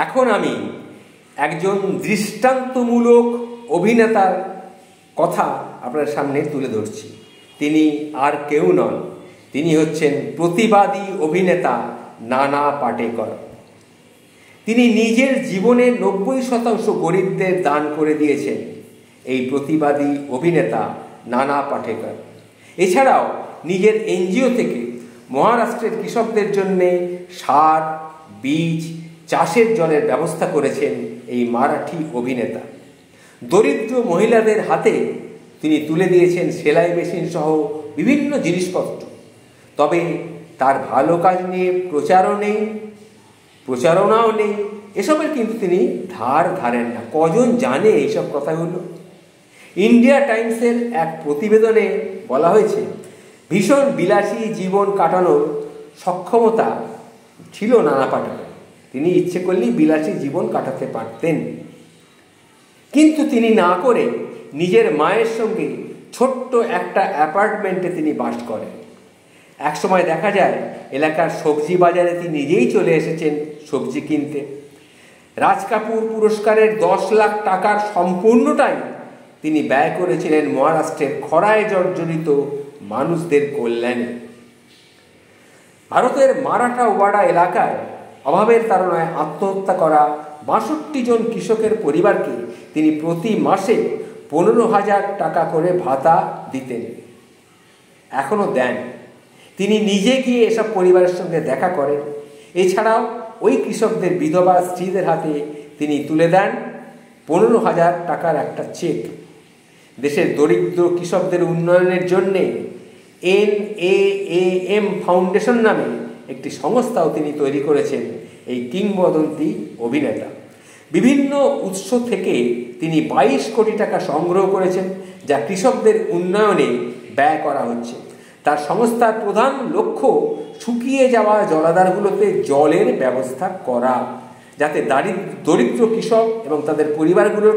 এখন আমি একজন দৃষ্টান্তমূলক অভিনেতার কথা আপনার সামনে তুলে ধরছি। তিনি আর কেউ নন, তিনি হচ্ছেন প্রতিবাদী অভিনেতা নানা পাটেকর। তিনি নিজের জীবনের 90% গরিবদের দান করে দিয়েছেন এই প্রতিবাদী অভিনেতা নানা পাটেকর। এছাড়াও নিজের এনজিও থেকে মহারাষ্ট্রের কৃষকদের জন্যে সার, বীজ, চাষের জলের ব্যবস্থা করেছেন এই মারাঠি অভিনেতা। দরিদ্র মহিলাদের হাতে তিনি তুলে দিয়েছেন সেলাই মেশিন সহ বিভিন্ন জিনিসপত্র। তবে তার ভালো কাজ নিয়ে প্রচারণাও নেই, এসবের কিন্তু তিনি ধারেন না। কজন জানে এইসব কথাগুলো? ইন্ডিয়া টাইমসের এক প্রতিবেদনে বলা হয়েছে, ভীষণ বিলাসী জীবন কাটানোর সক্ষমতা ছিল নানা পাটেকর। তিনি ইচ্ছে করলেই বিলাসী জীবন কাটাতে পারতেন, কিন্তু তিনি না করে নিজের মায়ের সঙ্গে ছোট্ট একটা অ্যাপার্টমেন্টে তিনি বাস করেন। একসময় দেখা যায় এলাকার সবজি বাজারে তিনি নিজেই চলে এসেছেন সবজি কিনতে। রাজ কাপুর পুরস্কারের 10 লাখ টাকার সম্পূর্ণটাই তিনি ব্যয় করেছিলেন মহারাষ্ট্রের খরায় জর্জরিত মানুষদের কল্যাণে। ভারতের মারাঠাওয়াড়া এলাকায় অভাবের তাড়নায় আত্মহত্যা করা 62 জন কৃষকের পরিবারকে তিনি প্রতি মাসে 15,000 টাকা করে ভাতা দিতেন, এখনো দেন। তিনি নিজে গিয়ে এসব পরিবারের সঙ্গে দেখা করেন। এছাড়াও ওই কৃষকদের বিধবা স্ত্রীদের হাতে তিনি তুলে দেন 15,000 টাকার একটা চেক। দেশের দরিদ্র কৃষকদের উন্নয়নের জন্যে NAAM ফাউন্ডেশন নামে একটি সংস্থাও তিনি তৈরি করেছেন এই কিংবদন্তি অভিনেতা। বিভিন্ন উৎস থেকে তিনি 22 কোটি টাকা সংগ্রহ করেছেন, যা কৃষকদের উন্নয়নে ব্যয় করা হচ্ছে। তার সংস্থার প্রধান লক্ষ্য শুকিয়ে যাওয়া জলাধারগুলোতে জলের ব্যবস্থা করা, যাতে দরিদ্র কৃষক এবং তাদের পরিবারগুলোর